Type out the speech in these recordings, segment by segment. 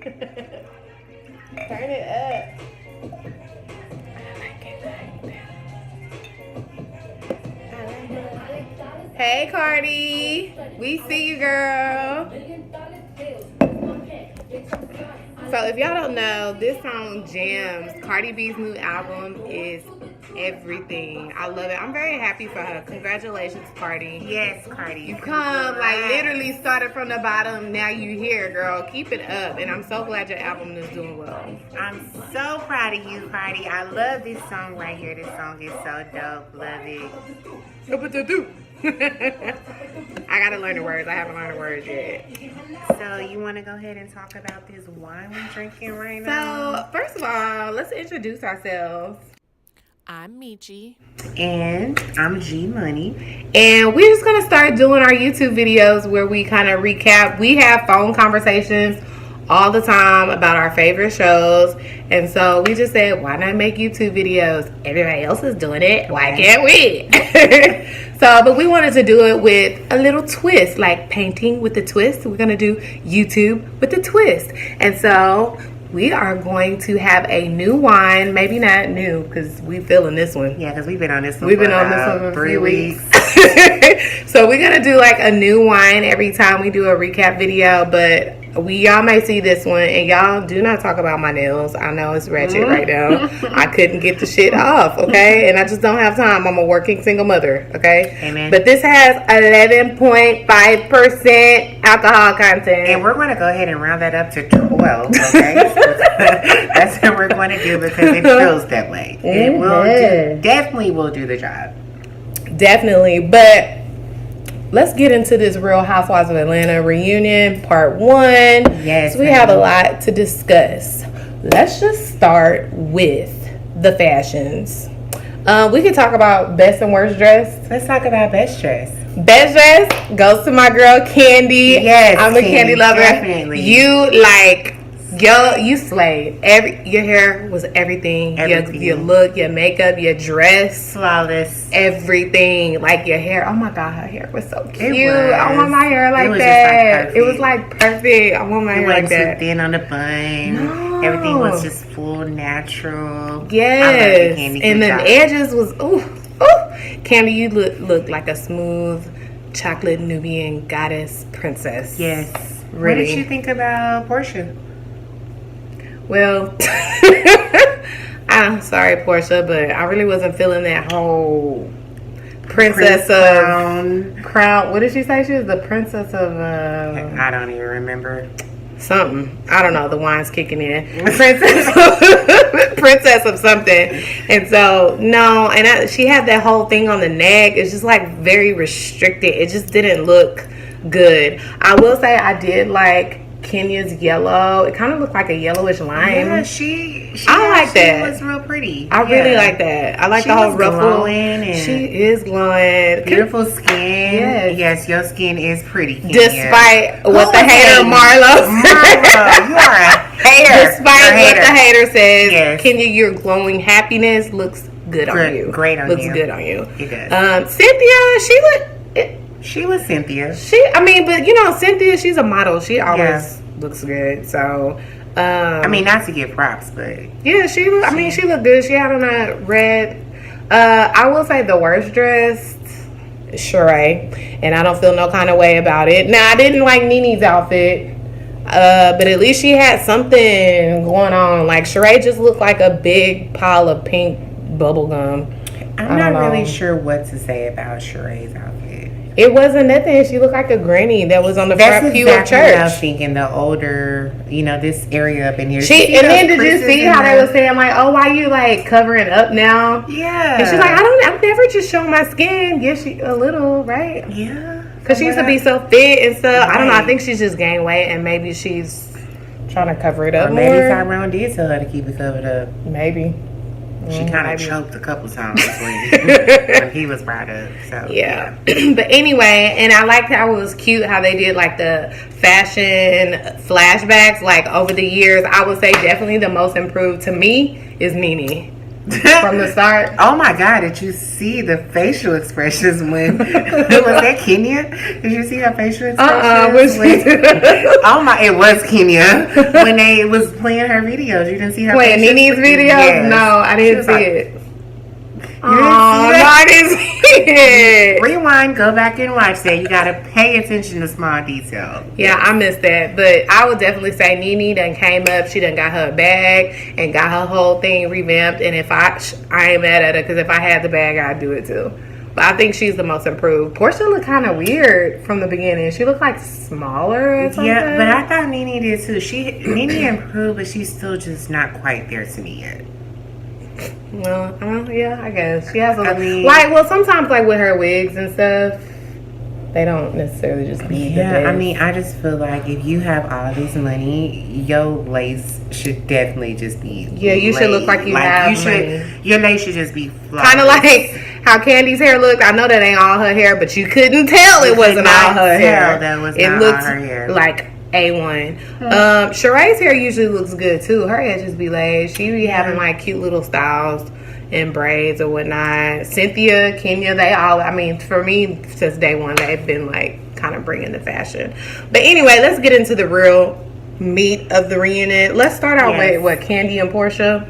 Turn it up. Hey, Cardi. We see you, girl. So if y'all don't know, this song jams. Cardi B's new album is everything. I love it. I'm very happy for her. Congratulations, Cardi. Yes, Cardi. You come, like, literally started from the bottom. Now you here, girl. Keep it up. And I'm so glad your album is doing well. I'm so proud of you, Cardi. I love this song right here. This song is so dope. Love it. I gotta learn the words. I haven't learned the words yet. So you want to go ahead and talk about this wine we're drinking right now? So first of all, let's introduce ourselves. I'm Michi. And I'm G Money. And we're just gonna start doing our YouTube videos where we kind of recap. We have phone conversations all the time about our favorite shows, and so we just said, why not make YouTube videos? Everybody else is doing it, why can't we? But we wanted to do it with a little twist, like painting with the twist. We're gonna do YouTube with the twist. And so we are going to have a new wine, maybe not new because we feeling this one. Yeah, because we've been on this one. We've been on this one for 3 weeks. So we're gonna do like a new wine every time we do a recap video, but y'all may see this one, and y'all do not talk about my nails. I know it's ratchet right now. I couldn't get the shit off, okay? And I just don't have time. I'm a working single mother, okay? Amen. But this has 11.5% alcohol content. And we're going to go ahead and round that up to 12, okay? That's what we're going to do because it feels that way. It definitely will do the job. Definitely, but let's get into this Real Housewives of Atlanta reunion, part 1. Yes. So we have a lot to discuss. Let's just start with the fashions. We can talk about best and worst dressed. Let's talk about best dress. Best dress goes to my girl Kandi. Yes, I'm a Kandi lover. Definitely. You slayed. Your hair was everything. Everything. Your look, your makeup, your dress. Flawless. Everything. Like your hair. Oh my God, her hair was so cute. Was. I want my hair like that. It was like perfect. I want my hair like that. It wasn't too thin on the bun. No. Everything was just full natural. Yes. And the edges was, ooh. Kandi, you look like a smooth chocolate Nubian goddess princess. Yes. Really. What did you think about Porsha? Well, I'm sorry, Porsha, but I really wasn't feeling that whole princess of crown. What did she say? She was the princess of I don't even remember. Something. I don't know. The wine's kicking in. Princess of something. And so no, and she had that whole thing on the neck. It's just like very restricted. It just didn't look good. I will say I did like Kenya's yellow. It kind of looked like a yellowish lime. Yeah, that. She was real pretty. I really like that. I like the whole ruffle. She is glowing. Beautiful skin. Yes, your skin is pretty, Kenya. Despite what the hater Marlo you are a hater. Despite what the hater says, yes. Kenya, your glowing happiness looks good on you. Great on you. Looks good on you. It does. Cynthia, she was Cynthia. But you know, Cynthia, she's a model. She always looks good. So, not to give props, but yeah, she looked good. She had on a red. I will say the worst dressed, Sheree, and I don't feel no kind of way about it. Now, I didn't like Nene's outfit, but at least she had something going on. Like Sheree just looked like a big pile of pink bubble gum. I'm not really sure what to say about Sheree's outfit. It wasn't nothing. She looked like a granny that was on the front pew of church. What I was thinking, the older, this area up in here. And then did you see how they were saying like, oh, why you like covering up now? Yeah. And she's like, I'm never just showing my skin. Yeah, she a little, right? Yeah. Because she used to be so fit and stuff. Right. I don't know. I think she's just gained weight and maybe she's trying to cover it up or maybe Tyrone did tell her to keep it covered up. Maybe. She kind of choked a couple times when he was brought up. So yeah. But anyway, and I liked how it was cute how they did like the fashion flashbacks like over the years. I would say definitely the most improved to me is Nene. from the start? Oh my God, did you see the facial expressions when was that Kenya? Did you see her facial expressions? Oh my, it was Kenya when they was playing her videos. You didn't see her playing Nene's videos? Yes. No, I didn't see it. Oh, I didn't see it. Rewind, go back and watch that. You gotta pay attention to small details. Yeah, I missed that. But I would definitely say Nene done came up. She done got her bag and got her whole thing revamped. And if I ain't mad at her, because if I had the bag, I'd do it too. But I think she's the most improved. Porsha looked kind of weird from the beginning. She looked like smaller or something. Yeah, but I thought Nene did too. Nene improved, but she's still just not quite there to me yet. Well, yeah, I guess she has a sometimes like with her wigs and stuff, they don't necessarily just be the best. I mean, I just feel like if you have all this money, your lace should definitely just be you should look like you have money. Your lace should just be kind of like how Kandi's hair looked. I know that ain't all her hair, but you couldn't tell it wasn't all her hair. That was it not looked all her hair. like A1. Sheree's hair usually looks good too. Her edges be laid. She be having like cute little styles and braids or whatnot. Cynthia, Kenya, they all, I mean, for me, since day one, they've been like kind of bringing the fashion. But anyway, let's get into the real meat of the reunion. Let's start out with Kandi and Porsha.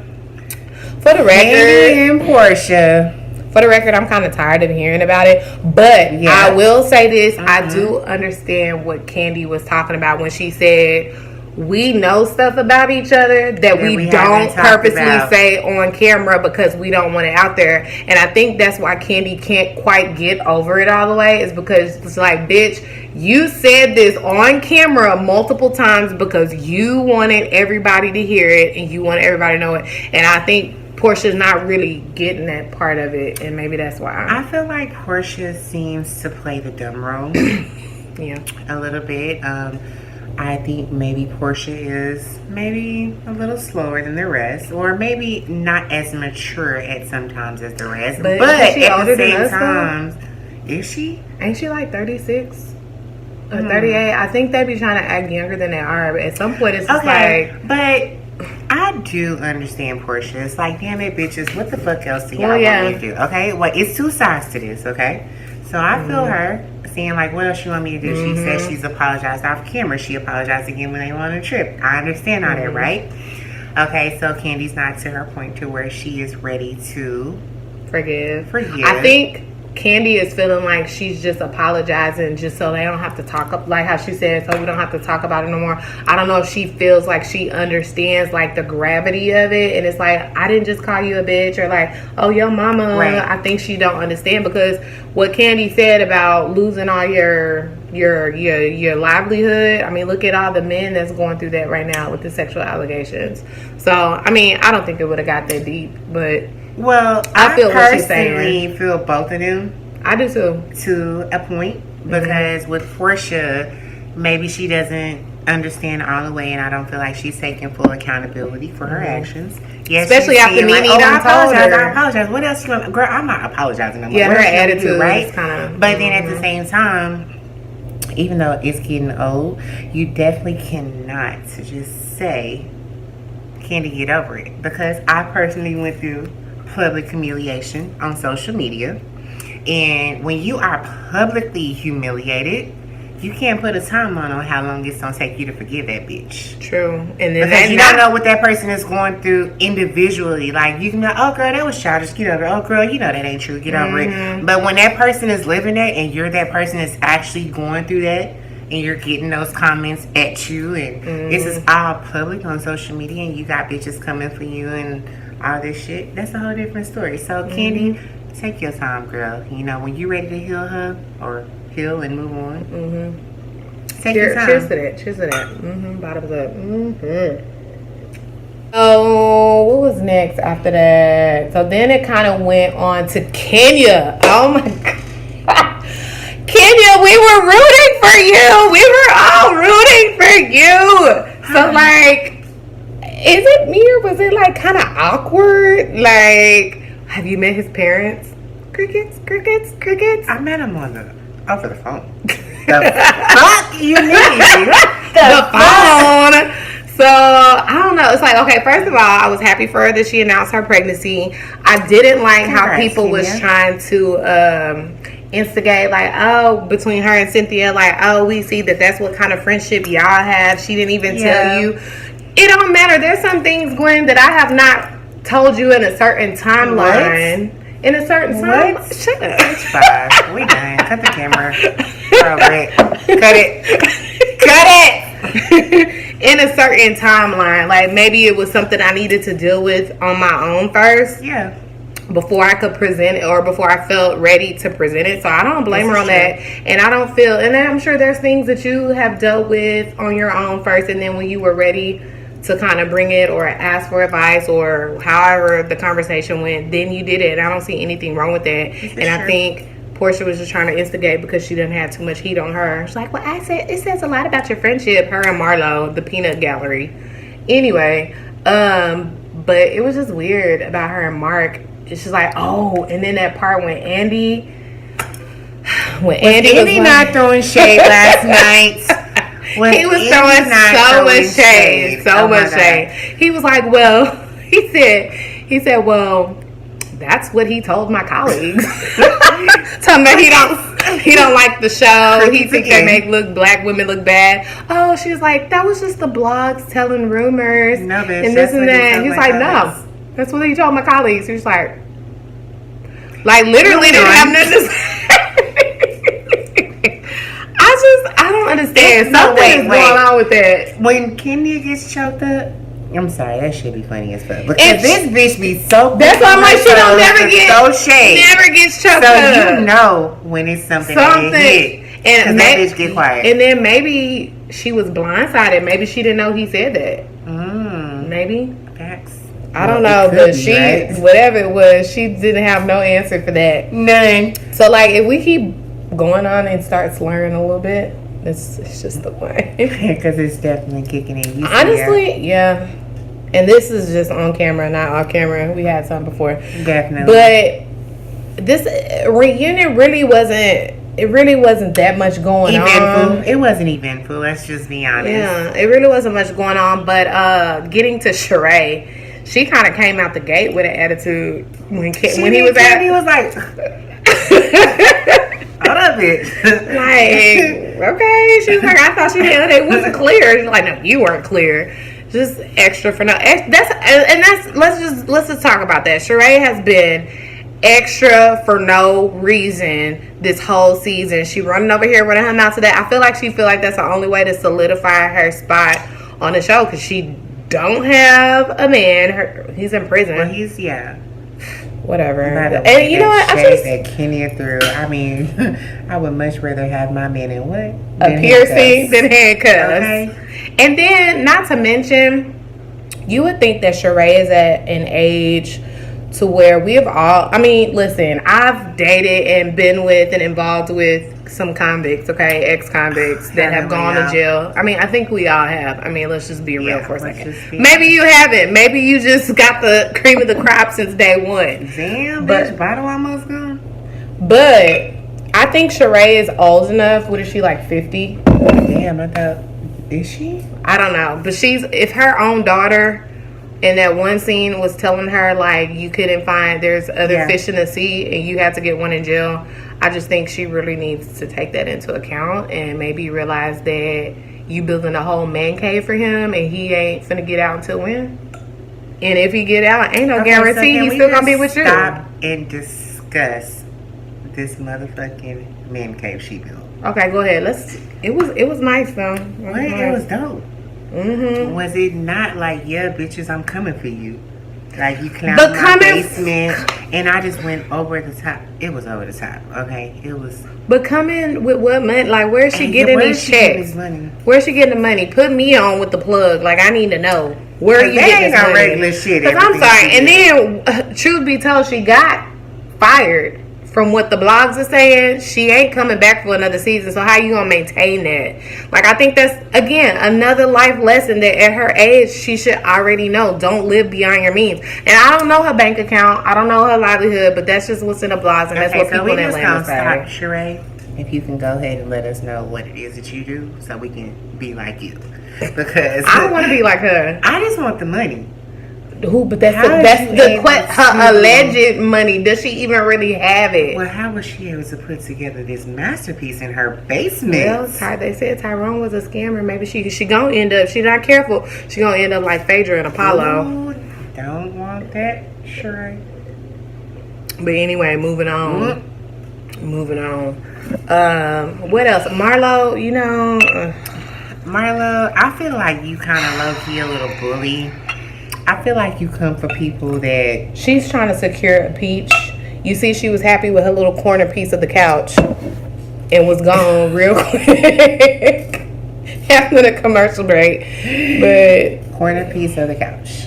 For the record, Kandi and Porsha. For the record, I'm kind of tired of hearing about it, but I will say this. I do understand what Kandi was talking about when she said we know stuff about each other that we don't purposely say on camera because we don't want it out there. And I think that's why Kandi can't quite get over it all the way, is because it's like, bitch, you said this on camera multiple times because you wanted everybody to hear it and you wanted everybody to know it. And I think Portia's not really getting that part of it, and maybe that's why. I feel like Porsha seems to play the dumb role. A little bit. I think maybe Porsha is maybe a little slower than the rest, or maybe not as mature at sometimes as the rest. But at the same time, is she? Ain't she like 36 or 38? I think they be trying to act younger than they are, but at some point it's just like. But I do understand Porsha. It's like, damn it, bitches, what the fuck else do y'all want me to do? Okay, well, it's two sides to this. Okay, so I feel her. Saying like, what else you want me to do? She said she's apologized off camera. She apologized again when they went on a trip. I understand all that, right? Okay, so Kandi's not to her point to where she is ready to forgive. I think Kandi is feeling like she's just apologizing just so they don't have to talk up, like how she said, so we don't have to talk about it no more. I don't know if she feels like she understands like the gravity of it, and it's like, I didn't just call you a bitch, or like, oh, your mama. I think she don't understand, because what Kandi said about losing all your livelihood, I mean, look at all the men that's going through that right now with the sexual allegations. So I mean, I don't think it would have got that deep, but I feel what she's saying. I personally feel both of them. I do too. To a point, because with Porsha, maybe she doesn't understand all the way, and I don't feel like she's taking full accountability for her actions. Yes, especially after Nene I apologize. What else you want? Girl, I'm not apologizing no more. Yeah, her attitude, right? Kind of. But then at the same time, even though it's getting old, you definitely cannot just say, Kandi, get over it. Because I personally went through public humiliation on social media, and when you are publicly humiliated, you can't put a timeline on how long it's gonna take you to forgive that bitch. True. And then because you don't know what that person is going through individually. Like, you can be like, oh girl, that was childish, get over it. Oh girl, you know that ain't true, get over it. But when that person is living that, and you're that person that's actually going through that, and you're getting those comments at you, and this is all public on social media, and you got bitches coming for you and all this shit, that's a whole different story. So Kandi, take your time, girl. You know, when you're ready to heal her, or heal and move on, take your time. Cheers to that. Cheers to that. Bottoms up. Oh, what was next after that? So then it kind of went on to Kenya. Oh my God. Kenya, we were rooting for you. We were all rooting for you. So like, is it me, or was it like kind of awkward? Like, have you met his parents? Crickets. I met him over the phone. The fuck you need? The phone. So I don't know. it's like, okay, first of all, I was happy for her that she announced her pregnancy. I didn't like how people was trying to instigate, like, oh, between her and Cynthia, like, oh, we see that's what kind of friendship y'all have. She didn't even tell you. It don't matter. There's some things, Gwen, that I have not told you in a certain timeline. What? In a certain time. Shut up. It's fine. We done. Cut the camera. Cut it. In a certain timeline. Like, maybe it was something I needed to deal with on my own first. Yeah. Before I could present it, or before I felt ready to present it. So I don't blame her on that. And I don't feel, and I'm sure there's things that you have dealt with on your own first, and then when you were ready to kind of bring it or ask for advice or however the conversation went, then you did it. And I don't see anything wrong with that. I think Porsha was just trying to instigate because she didn't have too much heat on her. She's like, well, it says a lot about your friendship, her and Marlo, the peanut gallery. Anyway, but it was just weird about her and Marc. It's just like, oh, and then that part when Andy was not throwing shade last night. He was throwing so much shade. So much shade. He was like, well, he said, well, that's what he told my colleagues. Talking about he don't like the show. He thinks they make black women look bad. Oh, she was like, that was just the blogs telling rumors. No, bitch, and this and that. He's like, no, that's what he told my colleagues. He was like literally didn't have nothing to say. I don't understand. Something is going on with that. When Kandi gets choked up, I'm sorry, that should be funny as fuck. Because this bitch be so. That's why I'm like, she don't never get so shade. Never gets choked up. So you know when it's something that hit. And that bitch get quiet. And then maybe she was blindsided. Maybe she didn't know he said that. Maybe. Facts. I don't know, but whatever it was, she didn't have no answer for that. None. So like, if we keep going on and start slurring a little bit, it's just the way. Because it's definitely kicking in. Honestly, yeah. And this is just on camera, not off camera. We had some before. Definitely. But this reunion really wasn't that much going on. It wasn't eventful. Let's just be honest. Yeah, it really wasn't much going on. But getting to Sheree, she kind of came out the gate with an attitude when he was at. He was like, hold up, bitch. Like, okay. She was like, I thought she had it. It wasn't clear. She's like, no, you weren't clear. Just extra for no. Let's just talk about that. Sheree has been extra for no reason this whole season. She running over here running her mouth to that. I feel like that's the only way to solidify her spot on the show, because she don't have a man. He's in prison. Well, he's whatever. And you know what? I just that Kenya through. I mean, I would much rather have my man in what a piercing than handcuffs. Okay. And then, not to mention, you would think that Sheree is at an age to where we've all. I mean, listen, I've dated and been with and involved with some convicts, okay, ex-convicts that have gone to jail. I mean, I think we all have. I mean, let's just be real for a second. Maybe you haven't. Maybe you just got the cream of the crop since day one. Damn, bitch, bottle almost gone. But I think Sheree is old enough. What is she, like 50? Damn, I thought, is she? I don't know. But if her own daughter in that one scene was telling her, like, you couldn't find, there's other fish in the sea and you have to get one in jail, I just think she really needs to take that into account and maybe realize that you building a whole man cave for him and he ain't finna get out until when? And if he get out, ain't no guarantee he's still gonna be with you. Stop and discuss this motherfucking man cave she built. Okay, go ahead. It was nice though. It was dope. Was it not like, yeah, bitches, I'm coming for you? Like, you clowned my basement, and I just went over the top. It was over the top, okay? It was. But coming with what money? Like, where's she getting these checks? Where's she getting the money? Put me on with the plug. Like, I need to know. Where are you getting this money? Regular shit. Because I'm sorry. And then, truth be told, she got fired. From what the blogs are saying, she ain't coming back for another season. So how you gonna maintain that? Like, I think that's, again, another life lesson that at her age, she should already know. Don't live beyond your means. And I don't know her bank account. I don't know her livelihood, but that's just what's in the blogs, and that's what people in Atlanta say. Sheree, if you can go ahead and let us know what it is that you do so we can be like you. Because I don't want to be like her. I just want the money. Who? But that's her alleged money. Does she even really have it? Well, how was she able to put together this masterpiece in her basement? Well, they said Tyrone was a scammer. Maybe she gonna end up. She's not careful. She gonna end up like Phaedra and Apollo. Ooh, don't want that, Sheree. But anyway, moving on. What else? Marlo, Marlo, I feel like you kind of low-key a little bully. I feel like you come for people that... She's trying to secure a peach. You see, she was happy with her little corner piece of the couch and was gone real quick after the commercial break. But corner piece of the couch.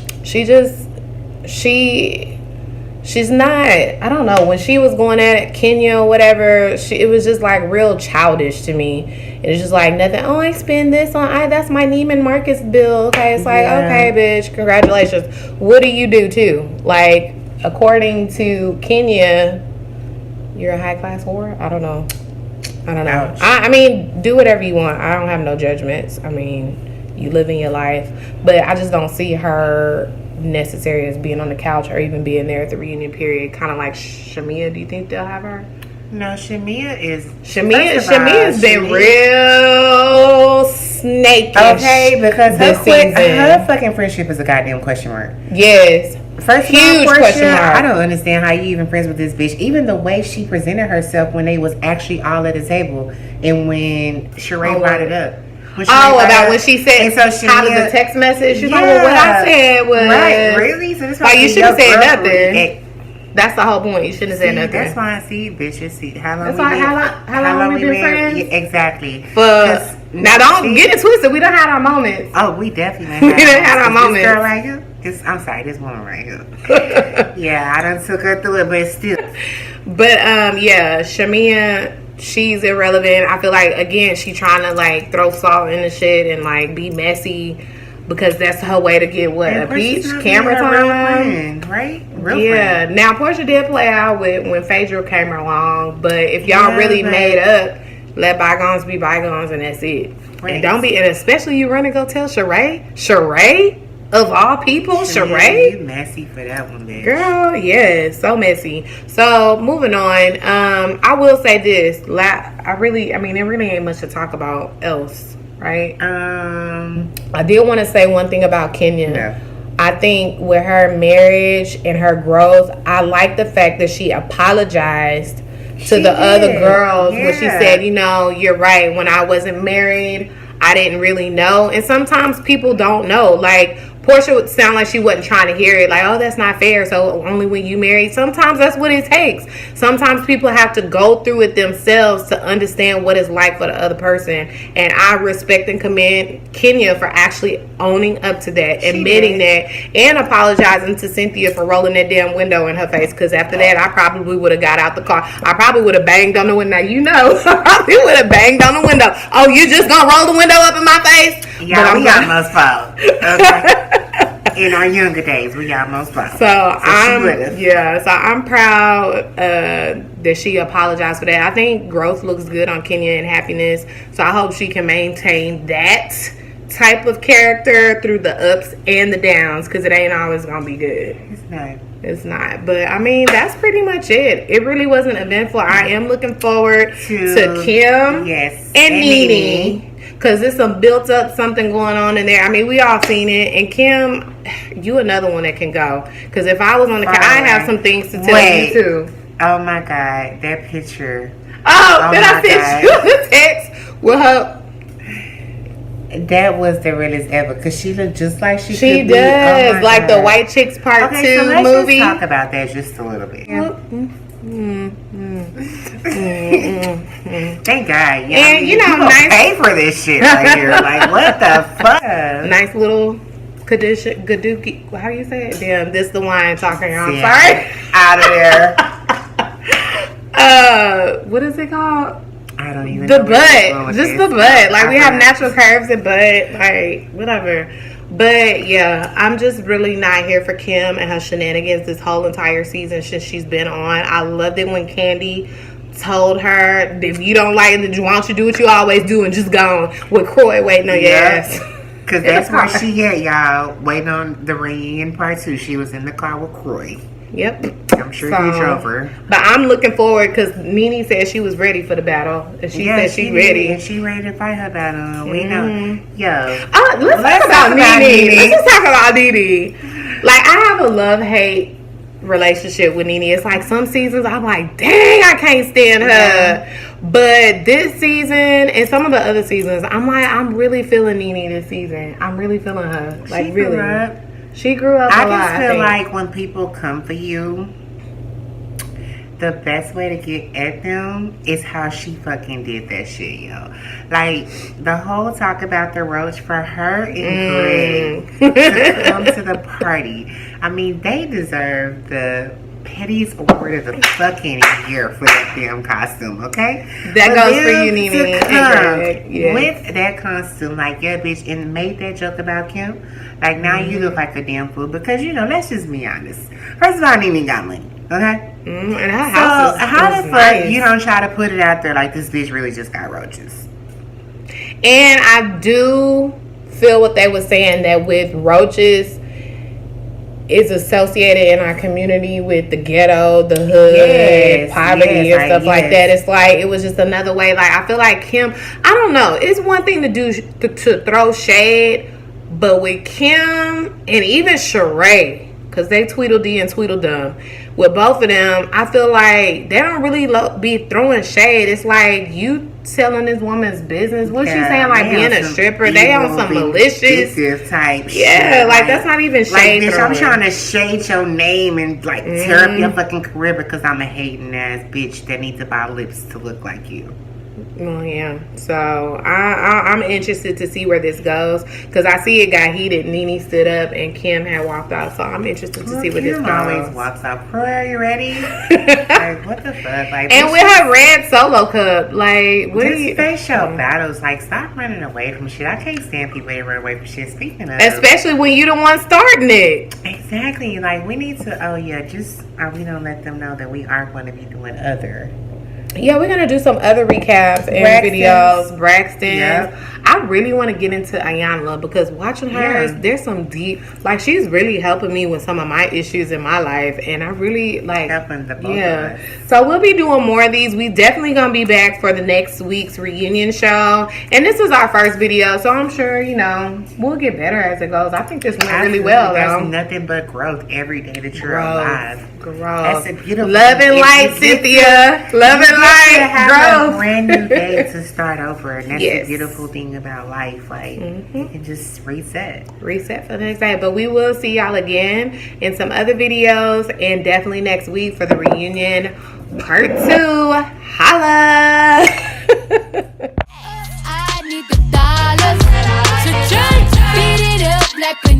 She's not, I don't know, when she was going at Kenya or whatever, it was just like real childish to me. It's just like nothing, I spend this on, that's my Neiman Marcus bill. Okay, it's like, okay, bitch, congratulations. What do you do too? Like, according to Kenya, you're a high class whore? I don't know. I mean, do whatever you want. I don't have no judgments. I mean, you living your life. But I just don't see her necessary as being on the couch or even being there at the reunion period. Kind of like Shamia. Do you think they'll have her? No, Shamia's been real snakish. Okay, because her fucking friendship is a goddamn question mark. Yes. First huge question mark. I don't understand how you even friends with this bitch. Even the way she presented herself when they was actually all at the table, and when Sheree brought it up. When she said, how did the text message? She's like, well, what I said was... Right, really? So this you shouldn't have said nothing. That's the whole point. You shouldn't have said nothing. That's why I see bitches. See how long we been friends? Yeah, exactly. Now don't get it twisted. We done had our moments. Oh, we definitely had our moments. This girl right here. This woman right here. Yeah, I done took her through it, but still. But Shamia, she's irrelevant. I feel like, again, she trying to like throw salt in the shit and like be messy because that's her way to get a peach camera time, right? Friend. Now Porsha did play out when Phaedra came along, but if y'all really made up, let bygones be bygones, and that's it. Right. And don't be, and especially you run and go tell Sheree of all people, Sheree. You messy for that one, bitch. Girl, yes, so messy. So moving on, I will say this: there really ain't much to talk about else, right? I did want to say one thing about Kenya. Yeah. I think with her marriage and her growth, I like the fact that she apologized to the other girls when she said, you're right. When I wasn't married, I didn't really know. And sometimes people don't know. Like, Porsha would sound like she wasn't trying to hear it. Like, oh, that's not fair. So only when you married. Sometimes that's what it takes. Sometimes people have to go through it themselves to understand what it's like for the other person. And I respect and commend Kenya for actually owning up to that, admitting that, and apologizing to Cynthia for rolling that damn window in her face. Because after that, I probably would have got out the car. I probably would have banged on the window. I probably would have banged on the window. Oh, you just gonna roll the window up in my face? Yeah, we almost fought. Okay. In our younger days, we almost fought. So I'm proud that she apologized for that. I think growth looks good on Kenya and happiness. So I hope she can maintain that type of character through the ups and the downs, because it ain't always gonna be good. It's not. But I mean, that's pretty much it. It really wasn't eventful. I am looking forward to Kim and Nene. Because there's some built up something going on in there. I mean, we all seen it. And Kim, you another one that can go. Because if I was on the couch, I have some things to tell you too. Oh my God, that picture. Oh then I sent you the text with her. That was the realest ever. Because she looked just like she could be. Does. Like the White Chicks Part 2 so let's movie. Just talk about that just a little bit. Thank God. Yeah, and nice pay for this shit right here. Like, what the fuck? Nice little Gadookie. How do you say it? Damn, this the wine talking. I'm sorry. Out of there. What is it called? I don't even know. The butt. Just the butt. Like, we have natural curves and butt. Like, whatever. But yeah, I'm just really not here for Kim and her shenanigans this whole entire season since she's been on. I loved it when Kandi told her, if you don't like it, why don't you do what you always do and just go on with Croy waiting on your ass. Because that's where she at, y'all. Waiting on the reunion part 2. She was in the car with Croy. Yep. I'm sure he drove her. But I'm looking forward because Nene said she was ready for the battle. And she said she ready. And she ready to fight her battle. We know. Yo. Let's talk about Nene. Let's just talk about Nene. Like, I have a love-hate relationship with Nene. It's like some seasons I'm like, dang, I can't stand her. Yeah. But this season and some of the other seasons, I'm like, I'm really feeling Nene this season. I'm really feeling her. Like, really. She grew up a lot. I just feel like when people come for you, the best way to get at them is how she fucking did that shit, yo. Like, the whole talk about the Roach for her and Greg to come to the party. I mean, they deserve the pettiest award of the fucking year for that damn costume, okay? That goes for you, Nene. With that costume, like, yeah, bitch, and made that joke about Kim. Like, now you look like a damn fool because, you know, let's just be honest. First of all, Nene got money, okay? And her house is how the fuck nice. you don't try to put it out there like this bitch really just got roaches? And I do feel what they were saying, that with roaches is associated in our community with the ghetto, the hood, poverty, and stuff like that. It's like, it was just another way. Like, I feel like Kim, I don't know. It's one thing to do to throw shade, but with Kim and even Sheree, because they Tweedledee and Tweedledum, with both of them, I feel like they don't really be throwing shade. It's like, you telling this woman's business. What's she saying? Like, being a stripper. They on some malicious type shit. Yeah, like, that's not even shade. Like, bitch, I'm trying to shade your name and, like, tear up your fucking career because I'm a hating ass bitch that needs to buy lips to look like you. Well, yeah. So I'm interested to see where this goes because I see it got heated. Nene stood up and Kim had walked out. So I'm interested to see where this goes. Kim always walks out. Croy, are you ready? Like, what the fuck? Like, and with her red solo cup, like, what just face your battles. Like, stop running away from shit. I can't stand people that run away from shit. Speaking of, especially when you the one starting it. Exactly. Like, we need to. Oh yeah, just we don't let them know that we aren't going to be doing other. Yeah, we're gonna do some other recaps and videos. Braxton. I really want to get into Ayanla because watching her, there's some deep. Like, she's really helping me with some of my issues in my life, and I really like helping the both of us. So we'll be doing more of these. We definitely gonna be back for the next week's reunion show, and this is our first video, so I'm sure we'll get better as it goes. I think this went really well. There's nothing but growth every day that you're alive. Growth. That's a beautiful love and light, Cynthia. Love and light. Have a brand new day to start over, and that's the beautiful thing about life. Like, you can just reset for the next day. But we will see y'all again in some other videos, and definitely next week for the reunion part 2. Holla. I need the dollars to beat it up like a